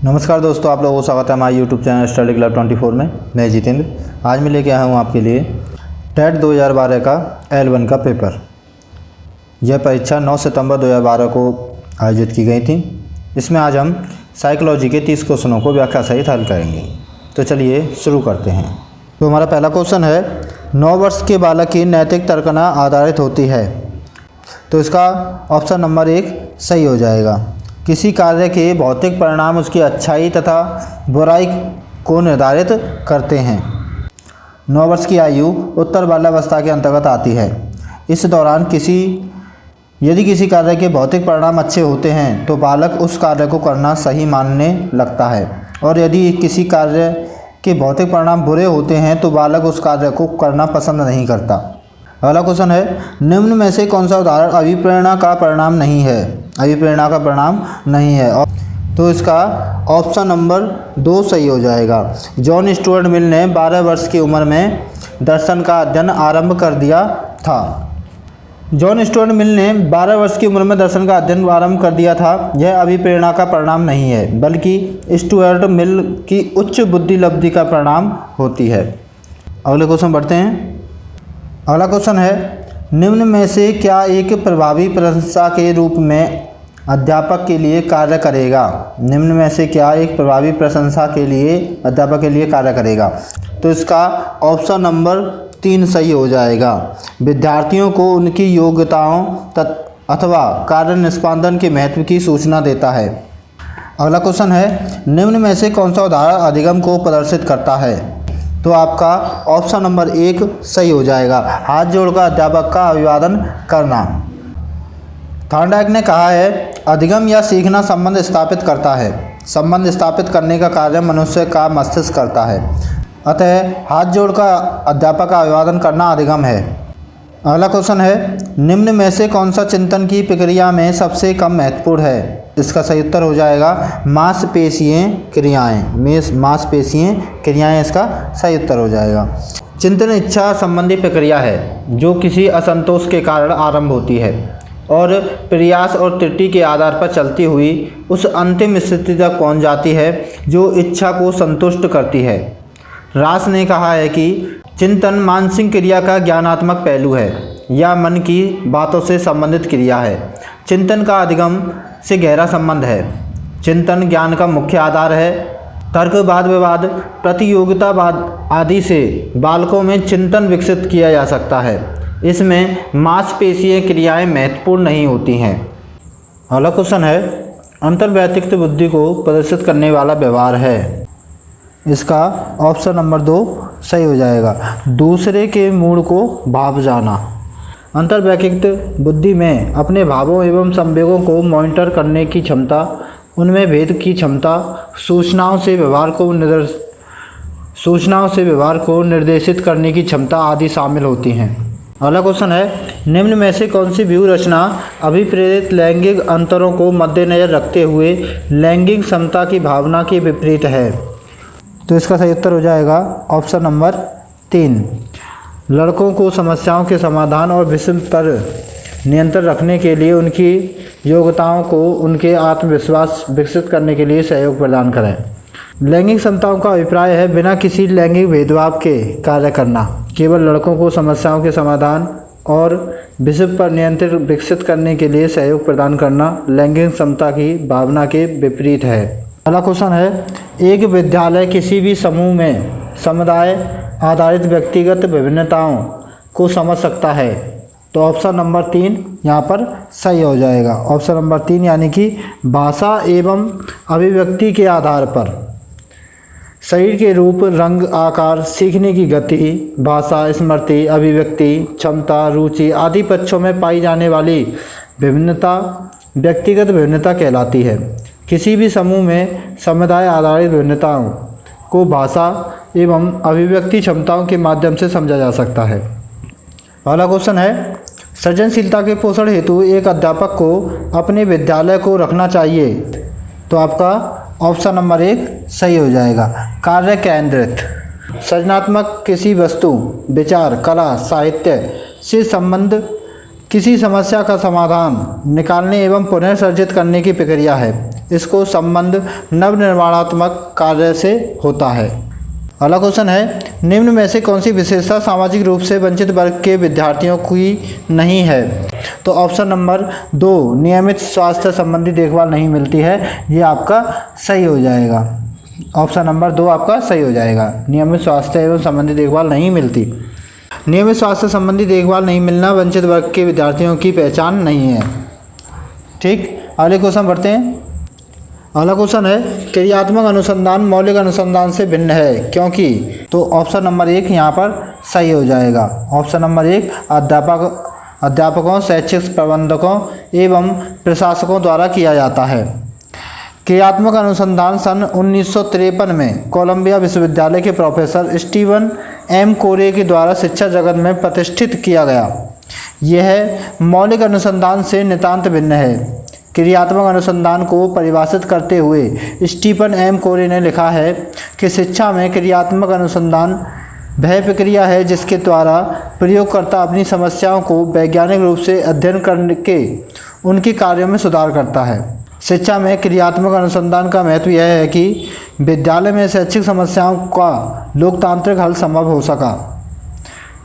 नमस्कार दोस्तों, आप लोगों को स्वागत है हमारे यूट्यूब चैनल स्टडी क्लब 24 में। मैं जितेंद्र आज मैं लेके आया हूँ आपके लिए टेट 2012 का L1 का पेपर। यह परीक्षा 9 सितंबर 2012 को आयोजित की गई थी। इसमें आज हम साइकोलॉजी के 30 क्वेश्चनों को व्याख्या सहित हल करेंगे। तो चलिए शुरू करते हैं। तो हमारा पहला क्वेश्चन है, 9 वर्ष के बालक की नैतिक तर्कना आधारित होती है। तो इसका ऑप्शन नंबर 1 सही हो जाएगा। किसी कार्य के भौतिक परिणाम उसकी अच्छाई तथा बुराई को निर्धारित करते हैं। 9 वर्ष की आयु उत्तर बाल्यावस्था के अंतर्गत आती है। इस दौरान यदि किसी कार्य के भौतिक परिणाम अच्छे होते हैं तो बालक उस कार्य को करना सही मानने लगता है, और यदि किसी कार्य के भौतिक परिणाम बुरे होते हैं तो बालक उस कार्य को करना पसंद नहीं करता। अगला क्वेश्चन है, निम्न में से कौन सा उदाहरण अभिप्रेरणा का परिणाम नहीं है? अभिप्रेरणा का परिणाम नहीं है, तो इसका ऑप्शन नंबर 2 सही हो जाएगा। जॉन स्टुअर्ट मिल ने 12 वर्ष की उम्र में दर्शन का अध्ययन आरंभ कर दिया था। जॉन स्टुअर्ट मिल ने 12 वर्ष की उम्र में दर्शन का अध्ययन आरंभ कर दिया था। यह अभिप्रेरणा का परिणाम नहीं है, बल्कि स्टुअर्ट मिल की उच्च बुद्धि लब्धि का परिणाम होती है। अगले क्वेश्चन बढ़ते हैं। अगला क्वेश्चन है, निम्न में से क्या एक प्रभावी प्रशंसा के रूप में अध्यापक के लिए कार्य करेगा? निम्न में से क्या एक प्रभावी प्रशंसा के लिए अध्यापक के लिए कार्य करेगा? तो इसका ऑप्शन नंबर 3 सही हो जाएगा। विद्यार्थियों को उनकी योग्यताओं अथवा कार्य निष्पादन के महत्व की सूचना देता है। अगला क्वेश्चन है, निम्न में से कौन सा उदाहरण अधिगम को प्रदर्शित करता है? तो आपका ऑप्शन नंबर 1 सही हो जाएगा। हाथ जोड़कर अध्यापक का अभिवादन करना। थॉर्नडाइक ने कहा है, अधिगम या सीखना संबंध स्थापित करता है। संबंध स्थापित करने का कार्य मनुष्य का मस्तिष्क करता है, अतः हाथ जोड़कर अध्यापक का अभिवादन करना अधिगम है। अगला क्वेश्चन है, निम्न में से कौन सा चिंतन की प्रक्रिया में सबसे कम महत्वपूर्ण है? इसका सही उत्तर हो जाएगा मांसपेशीय क्रियाएं। मांसपेशीय क्रियाएं इसका सही उत्तर हो जाएगा। चिंतन इच्छा संबंधी प्रक्रिया है जो किसी असंतोष के कारण आरंभ होती है और प्रयास और त्रुटि के आधार पर चलती हुई उस अंतिम स्थिति तक पहुंच जाती है जो इच्छा को संतुष्ट करती है। रास ने कहा है कि चिंतन मानसिक क्रिया का ज्ञानात्मक पहलू है या मन की बातों से संबंधित क्रिया है। चिंतन का अधिगम से गहरा संबंध है। चिंतन ज्ञान का मुख्य आधार है। तर्क, वाद विवाद, प्रतियोगितावाद आदि से बालकों में चिंतन विकसित किया जा सकता है। इसमें मांसपेशीय क्रियाएं महत्वपूर्ण नहीं होती हैं। अगला क्वेश्चन है, अंतर्वैयक्तिक बुद्धि को प्रदर्शित करने वाला व्यवहार है। इसका ऑप्शन नंबर 2 सही हो जाएगा। दूसरे के मूड को भाप जाना। अंतर्वैयक्तिक बुद्धि में अपने भावों एवं संवेगों को मॉनिटर करने की क्षमता, उनमें भेद की क्षमता, सूचनाओं से व्यवहार को निर्देशित करने की क्षमता आदि शामिल होती हैं। अगला क्वेश्चन है, निम्न में से कौन सी व्यू रचना अभिप्रेरित लैंगिक अंतरों को मद्देनजर रखते हुए लैंगिक समता की भावना के विपरीत है? तो इसका सही उत्तर हो जाएगा ऑप्शन नंबर 3। लड़कों को समस्याओं के समाधान और विषम पर नियंत्रण रखने के लिए उनकी योग्यताओं को उनके आत्मविश्वास विकसित करने के लिए सहयोग प्रदान करें। लैंगिक समताओं का अभिप्राय है बिना किसी लैंगिक भेदभाव के कार्य करना। केवल लड़कों को समस्याओं के समाधान और विषम पर नियंत्रण विकसित करने के लिए सहयोग प्रदान करना लैंगिक समता की भावना के विपरीत है। अगला क्वेश्चन है, एक विद्यालय किसी भी समूह में समुदाय आधारित व्यक्तिगत विभिन्नताओं को समझ सकता है। तो ऑप्शन नंबर 3 यहाँ पर सही हो जाएगा। ऑप्शन नंबर 3 यानी कि भाषा एवं अभिव्यक्ति के आधार पर शरीर के रूप, रंग, आकार, सीखने की गति, भाषा, स्मृति, अभिव्यक्ति क्षमता, रुचि आदि पक्षों में पाई जाने वाली विभिन्नता व्यक्तिगत विभिन्नता कहलाती है। किसी भी समूह में समुदाय आधारित विभिन्नताओं को भाषा एवं अभिव्यक्ति क्षमताओं के माध्यम से समझा जा सकता है। अगला क्वेश्चन है, सृजनशीलता के पोषण हेतु एक अध्यापक को अपने विद्यालय को रखना चाहिए। तो आपका ऑप्शन नंबर 1 सही हो जाएगा। कार्य केंद्रित। सृजनात्मक किसी वस्तु, विचार, कला, साहित्य से संबंध किसी समस्या का समाधान निकालने एवं पुनः सर्जित करने की प्रक्रिया है। इसको संबंध नवनिर्माणात्मक कार्य से होता है। अगला क्वेश्चन है, निम्न में से कौन सी विशेषता सामाजिक रूप से वंचित वर्ग के विद्यार्थियों की नहीं है? तो ऑप्शन नंबर 2, नियमित स्वास्थ्य संबंधी देखभाल नहीं मिलती है, ये आपका सही हो जाएगा। ऑप्शन नंबर 2 आपका सही हो जाएगा। नियमित स्वास्थ्य एवं संबंधी देखभाल नहीं मिलती। नियमित स्वास्थ्य संबंधी देखभाल नहीं मिलना वंचित वर्ग के विद्यार्थियों की पहचान नहीं है। ठीक, अगले क्वेश्चन बढ़ते हैं। अगला क्वेश्चन है, क्रियात्मक अनुसंधान मौलिक अनुसंधान से भिन्न है क्योंकि? तो ऑप्शन नंबर 1 यहाँ पर सही हो जाएगा। ऑप्शन नंबर 1 अध्यापकों, शैक्षिक प्रबंधकों एवं प्रशासकों द्वारा किया जाता है। क्रियात्मक अनुसंधान सन 1953 में कोलंबिया विश्वविद्यालय के प्रोफेसर स्टीवन एम कोरे के द्वारा शिक्षा जगत में प्रतिष्ठित किया गया। यह मौलिक अनुसंधान से नितांत भिन्न है। क्रियात्मक अनुसंधान को परिभाषित करते हुए स्टीफन एम कोरे ने लिखा है कि शिक्षा में क्रियात्मक अनुसंधान वह प्रक्रिया है जिसके द्वारा प्रयोगकर्ता अपनी समस्याओं को वैज्ञानिक रूप से अध्ययन करके उनके कार्यों में सुधार करता है। शिक्षा में क्रियात्मक अनुसंधान का महत्व यह है कि विद्यालय में शैक्षिक समस्याओं का लोकतांत्रिक हल संभव हो सका।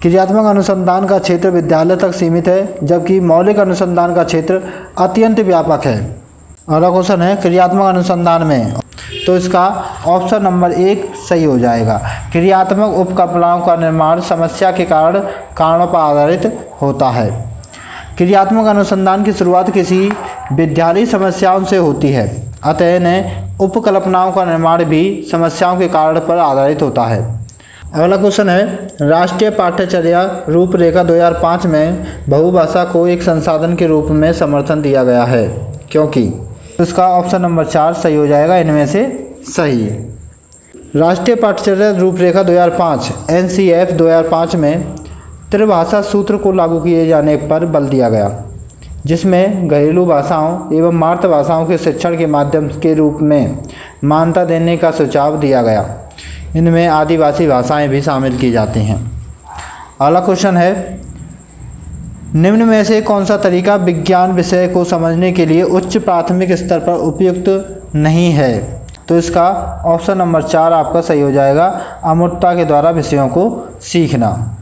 क्रियात्मक अनुसंधान का क्षेत्र विद्यालय तक सीमित है, जबकि मौलिक अनुसंधान का क्षेत्र अत्यंत व्यापक है। अगला क्वेश्चन है, क्रियात्मक अनुसंधान में, तो इसका ऑप्शन नंबर 1 सही हो जाएगा। क्रियात्मक उपकल्पनाओं का निर्माण समस्या के कारणों पर आधारित होता है। क्रियात्मक अनुसंधान की शुरुआत किसी विद्यालयी समस्याओं से होती है, अतः इन्हें उपकल्पनाओं का निर्माण भी समस्याओं के कारण पर आधारित होता है। अगला क्वेश्चन है, राष्ट्रीय पाठ्यचर्या रूपरेखा 2005 में बहुभाषा को एक संसाधन के रूप में समर्थन दिया गया है क्योंकि? तो इसका ऑप्शन नंबर 4 सही हो जाएगा, इनमें से सही है। राष्ट्रीय पाठ्यचर्या रूपरेखा 2005 NCF 2005 में त्रिभाषा सूत्र को लागू किए जाने पर बल दिया गया, जिसमें घरेलू भाषाओं एवं मातृभाषाओं के शिक्षण के माध्यम के रूप में मान्यता देने का सुझाव दिया गया। इनमें आदिवासी भाषाएं भी शामिल की जाती हैं। अगला क्वेश्चन है, निम्न में से कौन सा तरीका विज्ञान विषय को समझने के लिए उच्च प्राथमिक स्तर पर उपयुक्त नहीं है? तो इसका ऑप्शन नंबर 4 आपका सही हो जाएगा। अमूर्तता के द्वारा विषयों को सीखना।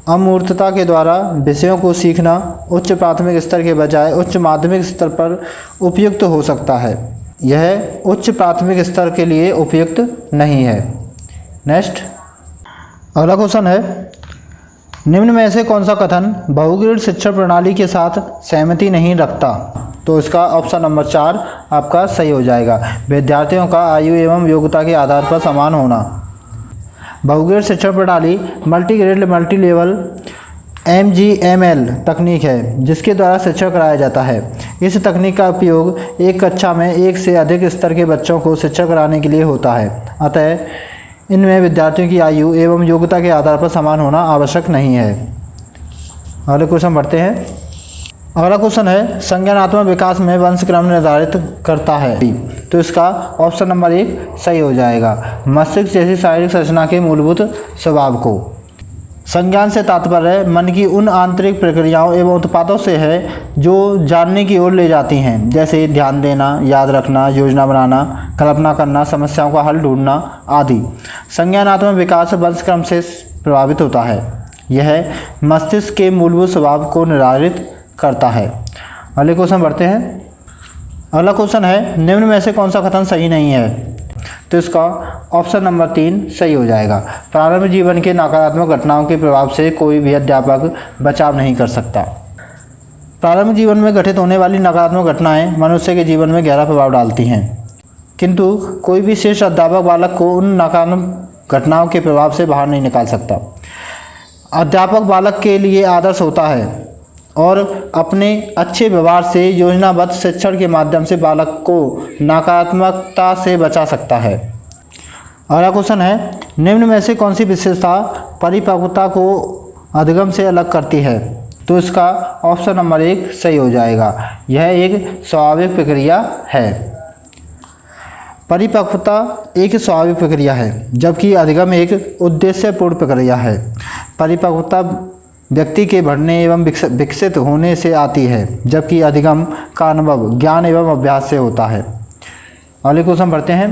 अमूर्तता के द्वारा विषयों को सीखना उच्च प्राथमिक स्तर के बजाय उच्च माध्यमिक स्तर पर उपयुक्त हो सकता है। यह उच्च प्राथमिक स्तर के लिए उपयुक्त नहीं है। नेक्स्ट, अगला क्वेश्चन है, निम्न में से कौन सा कथन बहुग्रिड शिक्षण प्रणाली के साथ सहमति नहीं रखता? तो इसका ऑप्शन नंबर 4 आपका सही हो जाएगा। विद्यार्थियों का आयु एवं योग्यता के आधार पर समान होना। बहुग्रिड शिक्षण प्रणाली मल्टीग्रेड मल्टी लेवल MGML तकनीक है, जिसके द्वारा शिक्षण कराया जाता है। इस तकनीक का उपयोग एक कक्षा में एक से अधिक स्तर के बच्चों को शिक्षण कराने के लिए होता है, अतः इनमें विद्यार्थियों की आयु एवं योग्यता के आधार पर समान होना आवश्यक नहीं है। अगले क्वेश्चन बढ़ते हैं। अगला क्वेश्चन है, संज्ञानात्मक विकास में वंशक्रम निर्धारित करता है? तो इसका ऑप्शन नंबर 1 सही हो जाएगा। मस्तिष्क जैसी शारीरिक संरचना के मूलभूत स्वभाव को। संज्ञान से तात्पर्य मन की उन आंतरिक प्रक्रियाओं एवं उत्पादों से है जो जानने की ओर ले जाती हैं, जैसे ध्यान देना, याद रखना, योजना बनाना, कल्पना करना, समस्याओं का हल ढूंढना आदि। संज्ञानात्मक विकास वंशक्रम से प्रभावित होता है। यह मस्तिष्क के मूलभूत स्वभाव को निर्धारित करता है। अगले क्वेश्चन बढ़ते हैं। अगला क्वेश्चन है, निम्न में से कौन सा कथन सही नहीं है? तो इसका ऑप्शन नंबर 3 सही हो जाएगा। प्रारंभिक जीवन के नकारात्मक घटनाओं के प्रभाव से कोई भी अध्यापक बचाव नहीं कर सकता। प्रारंभिक जीवन में घटित होने वाली नकारात्मक घटनाएं मनुष्य के जीवन में गहरा प्रभाव डालती हैं, किंतु कोई भी श्रेष्ठ अध्यापक बालक को उन नकारात्मक घटनाओं के प्रभाव से बाहर नहीं निकाल सकता। अध्यापक बालक के लिए आदर्श होता है और अपने अच्छे व्यवहार से योजनाबद्ध शिक्षण के माध्यम से बालक को नकारात्मकता से बचा सकता है। अगला क्वेश्चन है, निम्न में से कौन सी विशेषता परिपक्वता को अधिगम से अलग करती है? तो इसका ऑप्शन नंबर 1 सही हो जाएगा। यह एक स्वाभाविक प्रक्रिया है। परिपक्वता एक स्वाभाविक प्रक्रिया है, जबकि अधिगम एक उद्देश्यपूर्ण प्रक्रिया है। परिपक्वता व्यक्ति के बढ़ने एवं विकसित होने से आती है, जबकि अधिगम का अनुभव ज्ञान एवं अभ्यास से होता है। अगले क्वेश्चन पढ़ते हैं।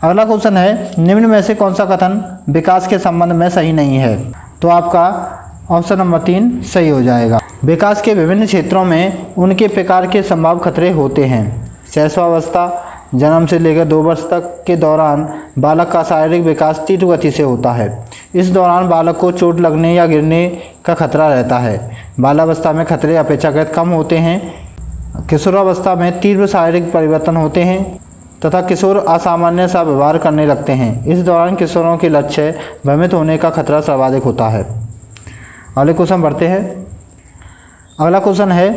अगला क्वेश्चन है, निम्न में से कौन सा कथन विकास के संबंध में सही नहीं है? तो आपका ऑप्शन नंबर 3 सही हो जाएगा। विकास के विभिन्न क्षेत्रों में उनके प्रकार के संभाव खतरे होते हैं। शैशवावस्था, जन्म से लेकर 2 वर्ष तक के दौरान बालक का शारीरिक विकास तीव्र गति से होता है। इस दौरान बालक को चोट लगने या गिरने का खतरा रहता है। बाल्यावस्था में खतरे अपेक्षाकृत कम होते हैं। किशोरावस्था में तीव्र शारीरिक परिवर्तन होते हैं तथा किशोर असामान्य सा व्यवहार करने लगते हैं। इस दौरान किशोरों के लक्ष्य भ्रमित होने का खतरा सर्वाधिक होता है। अगले क्वेश्चन बढ़ते हैं। अगला क्वेश्चन है,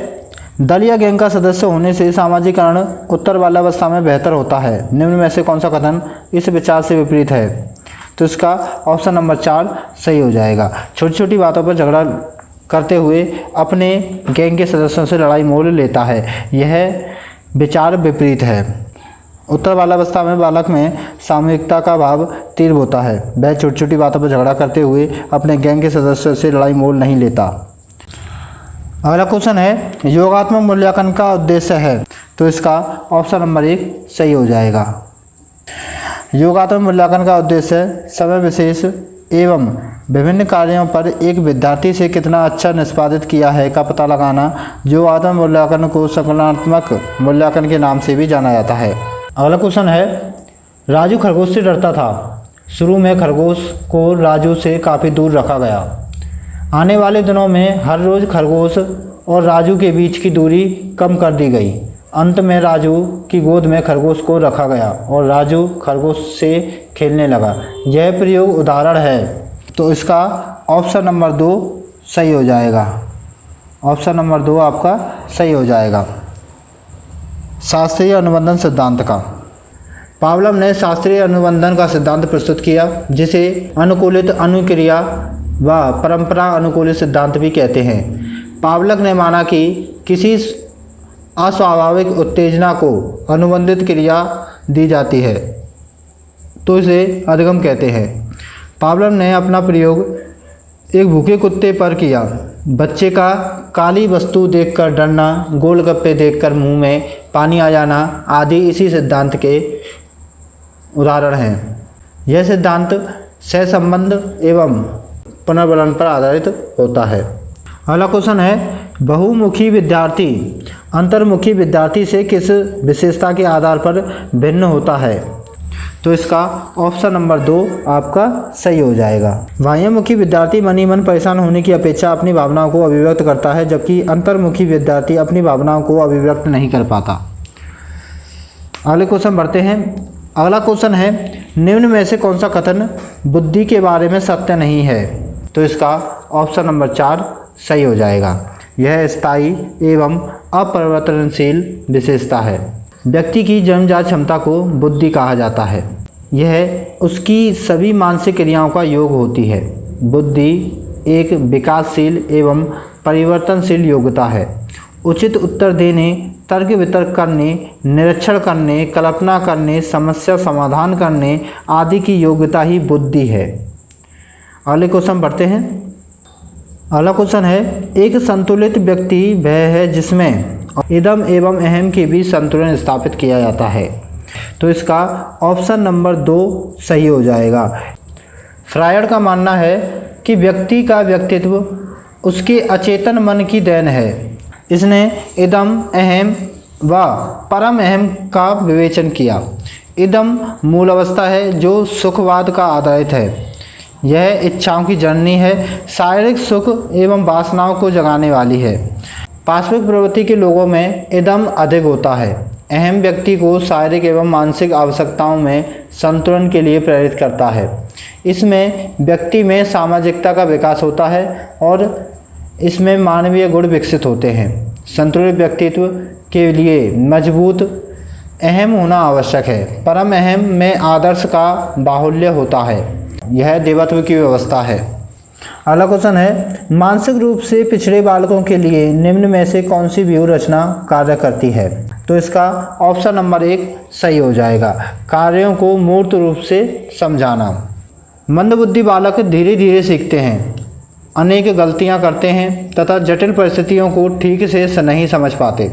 दल या गैंग का सदस्य होने से सामाजिकरण उत्तर बाल्यावस्था में बेहतर होता है। निम्न में से कौन सा कथन इस विचार से विपरीत है? तो इसका ऑप्शन नंबर 4 सही हो जाएगा। छोटी छोटी बातों पर झगड़ा करते हुए अपने गैंग के सदस्यों से लड़ाई मोल लेता है, यह विचार विपरीत है। उत्तर बाल्यावस्था में बालक में सामूहिकता का भाव तीव्र होता है। वह छोटी छोटी बातों पर झगड़ा करते हुए अपने गैंग के सदस्यों से लड़ाई मोल नहीं लेता। अगला क्वेश्चन है, योगात्मक मूल्यांकन का उद्देश्य है। तो इसका ऑप्शन नंबर 1 सही हो जाएगा। योगात्मक मूल्यांकन का उद्देश्य समय विशेष एवं विभिन्न कार्यों पर एक विद्यार्थी से कितना अच्छा निष्पादित किया है का पता लगाना। योगात्मक मूल्यांकन को संज्ञानात्मक मूल्यांकन के नाम से भी जाना जाता है। अगला क्वेश्चन है, राजू खरगोश से डरता था। शुरू में खरगोश को राजू से काफ़ी दूर रखा गया। आने वाले दिनों में हर रोज़ खरगोश और राजू के बीच की दूरी कम कर दी गई। अंत में राजू की गोद में खरगोश को रखा गया और राजू खरगोश से खेलने लगा। यह प्रयोग उदाहरण है। तो इसका ऑप्शन नंबर 2 सही हो जाएगा। ऑप्शन नंबर 2 आपका सही हो जाएगा। शास्त्रीय अनुबंधन सिद्धांत का पावलोव ने शास्त्रीय अनुबंधन का सिद्धांत प्रस्तुत किया, जिसे अनुकूलित अनुक्रिया व परंपरा अनुकूलित सिद्धांत भी कहते हैं। पावलोव ने माना कि किसी अस्वाभाविक उत्तेजना को अनुबंधित क्रिया दी जाती है तो इसे अधिगम कहते हैं। पावलोव ने अपना प्रयोग एक भूखे कुत्ते पर किया। बच्चे का काली वस्तु देखकर डरना, गोलगप्पे देखकर मुंह में पानी आ जाना आदि इसी सिद्धांत के उदाहरण हैं। यह सिद्धांत सहसंबंध एवं पुनर्बलन पर आधारित होता है। अगला क्वेश्चन है, बहुमुखी विद्यार्थी अंतर्मुखी विद्यार्थी से किस विशेषता के आधार पर भिन्न होता है? तो इसका ऑप्शन नंबर 2 आपका सही हो जाएगा। बाह्यमुखी विद्यार्थी मन ही मन परेशान होने की अपेक्षा अपनी भावनाओं को अभिव्यक्त करता है, जबकि अंतर्मुखी विद्यार्थी अपनी भावनाओं को अभिव्यक्त नहीं कर पाता। अगले क्वेश्चन बढ़ते हैं। अगला क्वेश्चन है, निम्न में से कौन सा कथन बुद्धि के बारे में सत्य नहीं है? तो इसका ऑप्शन नंबर 4 सही हो जाएगा। यह स्थायी एवं अपरिवर्तनशील विशेषता है। व्यक्ति की जन्मजात क्षमता को बुद्धि कहा जाता है। यह उसकी सभी मानसिक क्रियाओं का योग होती है। बुद्धि एक विकासशील एवं परिवर्तनशील योग्यता है। उचित उत्तर देने, तर्क वितर्क करने, निरीक्षण करने, कल्पना करने, समस्या समाधान करने आदि की योग्यता ही बुद्धि है। अगले क्वेश्चन बढ़ते हैं। अगला क्वेश्चन है, एक संतुलित व्यक्ति वह है जिसमें इदम एवं अहम के बीच संतुलन स्थापित किया जाता है। तो इसका ऑप्शन नंबर 2 सही हो जाएगा। फ्रायड का मानना है कि व्यक्ति का व्यक्तित्व उसके अचेतन मन की देन है। इसने इदम अहम व परम अहम का विवेचन किया। इदम मूल अवस्था है जो सुखवाद का आधारित है। यह इच्छाओं की जननी है, शारीरिक सुख एवं वासनाओं को जगाने वाली है। पाशविक प्रवृत्ति के लोगों में इदम अधिक होता है। अहम व्यक्ति को शारीरिक एवं मानसिक आवश्यकताओं में संतुलन के लिए प्रेरित करता है। इसमें व्यक्ति में सामाजिकता का विकास होता है और इसमें मानवीय गुण विकसित होते हैं। संतुलित व्यक्तित्व के लिए मजबूत अहम होना आवश्यक है। परम अहम में आदर्श का बाहुल्य होता है। यह देवत्व की व्यवस्था है। अगला क्वेश्चन है, मानसिक रूप से पिछड़े बालकों के लिए निम्न में से कौन सी व्यूह रचना कार्य करती है? तो इसका ऑप्शन नंबर 1 सही हो जाएगा। कार्यों को मूर्त रूप से समझाना। मंदबुद्धि बालक धीरे धीरे सीखते हैं। अनेक गलतियां करते हैं तथा जटिल परिस्थितियों को ठीक से नहीं समझ पाते।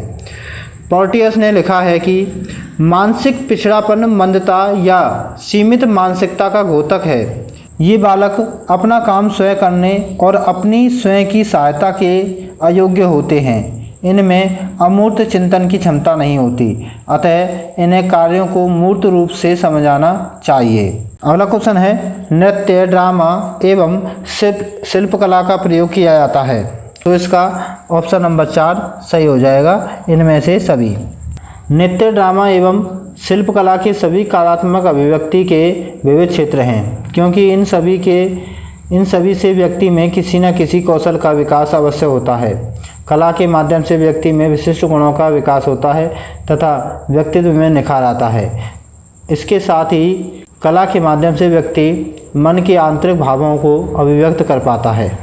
पोर्टियस ने लिखा है कि मानसिक पिछड़ापन मंदता या सीमित मानसिकता का घोतक है। ये बालक अपना काम स्वयं करने और अपनी स्वयं की सहायता के अयोग्य होते हैं। इनमें अमूर्त चिंतन की क्षमता नहीं होती, अतः इन्हें कार्यों को मूर्त रूप से समझाना चाहिए। अगला क्वेश्चन है, नृत्य, ड्रामा एवं शिल्पकला का प्रयोग किया जाता है। तो इसका ऑप्शन नंबर 4 सही हो जाएगा, इनमें से सभी। नृत्य, ड्रामा एवं शिल्पकला के सभी कलात्मक अभिव्यक्ति के विविध क्षेत्र हैं, क्योंकि इन सभी से व्यक्ति में किसी न किसी कौशल का विकास अवश्य होता है। कला के माध्यम से व्यक्ति में विशिष्ट गुणों का विकास होता है तथा व्यक्तित्व में निखार आता है। इसके साथ ही कला के माध्यम से व्यक्ति मन के आंतरिक भावों को अभिव्यक्त कर पाता है।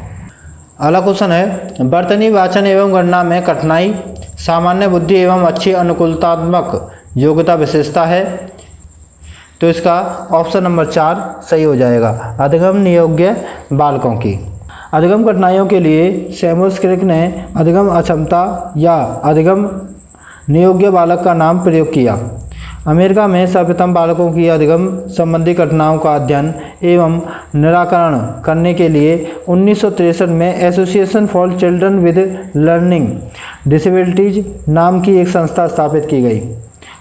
अगला क्वेश्चन है, वर्तनी वाचन एवं गणना में कठिनाई सामान्य बुद्धि एवं अच्छी अनुकूलतात्मक योग्यता विशेषता है। तो इसका ऑप्शन नंबर 4 सही हो जाएगा, अधिगम नियोग्य बालकों की। अधिगम कठिनाइयों के लिए सैमुअल क्रिक ने अधिगम अक्षमता या अधिगम नियोग्य बालक का नाम प्रयोग किया। अमेरिका में सर्वप्रथम बालकों की अधिगम संबंधी घटनाओं का अध्ययन एवं निराकरण करने के लिए 1963 में association for children with learning disabilities नाम की एक संस्था स्थापित की गई।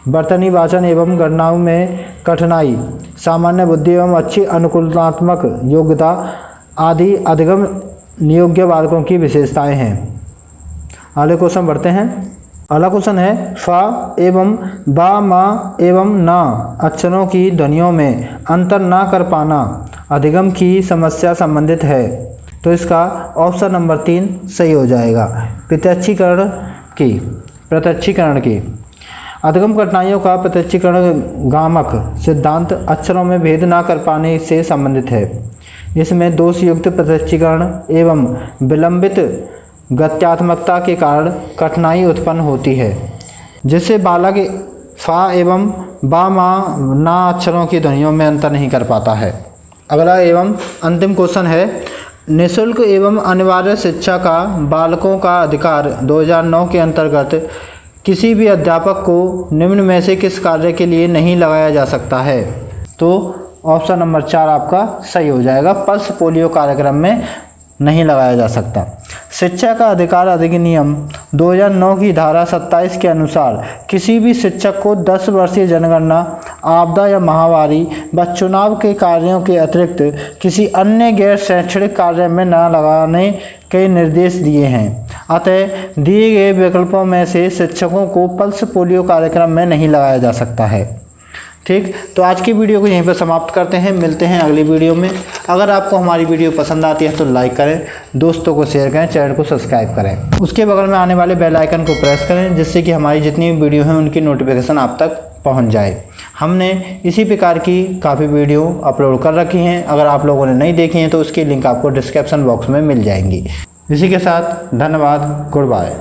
वर्तनी वाचन एवं गणनाओं में कठिनाई, सामान्य बुद्धि एवं अच्छी अनुकूलनात्मक योग्यता आदि अधिगम नियोग्य बालकों की विशेषताएं हैं। अगले क्वेश्चन बढ़ते हैं। अगला क्वेश्चन है, फ एवं बा, मा एवं ना अक्षरों की ध्वनियों में अंतर ना कर पाना अधिगम की समस्या संबंधित है। तो इसका ऑप्शन नंबर 3 सही हो जाएगा, प्रत्यक्षीकरण की। अधिगम कठिनाइयों का प्रत्यक्षीकरण गामक सिद्धांत अक्षरों में भेद ना कर पाने से संबंधित है। इसमें दोषयुक्त प्रत्यक्षीकरण एवं विलंबित गत्यात्मकता के कारण कठिनाई उत्पन्न होती है, जिससे बालक फा एवं बा, मा, ना अक्षरों की ध्वनियों में अंतर नहीं कर पाता है। अगला एवं अंतिम क्वेश्चन है, निःशुल्क एवं अनिवार्य शिक्षा का बालकों का अधिकार 2009 के अंतर्गत किसी भी अध्यापक को निम्न में से किस कार्य के लिए नहीं लगाया जा सकता है। तो ऑप्शन नंबर 4 आपका सही हो जाएगा, पल्स पोलियो कार्यक्रम में नहीं लगाया जा सकता। शिक्षा का अधिकार अधिनियम 2009 की धारा 27 के अनुसार किसी भी शिक्षक को 10 वर्षीय जनगणना, आपदा या महामारी व चुनाव के कार्यों के अतिरिक्त किसी अन्य गैर शैक्षणिक कार्य में न लगाने के निर्देश दिए हैं। अतः दिए गए विकल्पों में से शिक्षकों को पल्स पोलियो कार्यक्रम में नहीं लगाया जा सकता है। ठीक, तो आज की वीडियो को यहीं पर समाप्त करते हैं, मिलते हैं अगली वीडियो में। अगर आपको हमारी वीडियो पसंद आती है तो लाइक करें, दोस्तों को शेयर करें, चैनल को सब्सक्राइब करें, उसके बगल में आने वाले बेल आइकन को प्रेस करें, जिससे कि हमारी जितनी भी वीडियो हैं उनकी नोटिफिकेशन आप तक पहुंच जाए। हमने इसी प्रकार की काफ़ी वीडियो अपलोड कर रखी हैं, अगर आप लोगों ने नहीं देखी हैं तो उसकी लिंक आपको डिस्क्रिप्शन बॉक्स में मिल जाएंगी। इसी के साथ धन्यवाद, गुड बाय।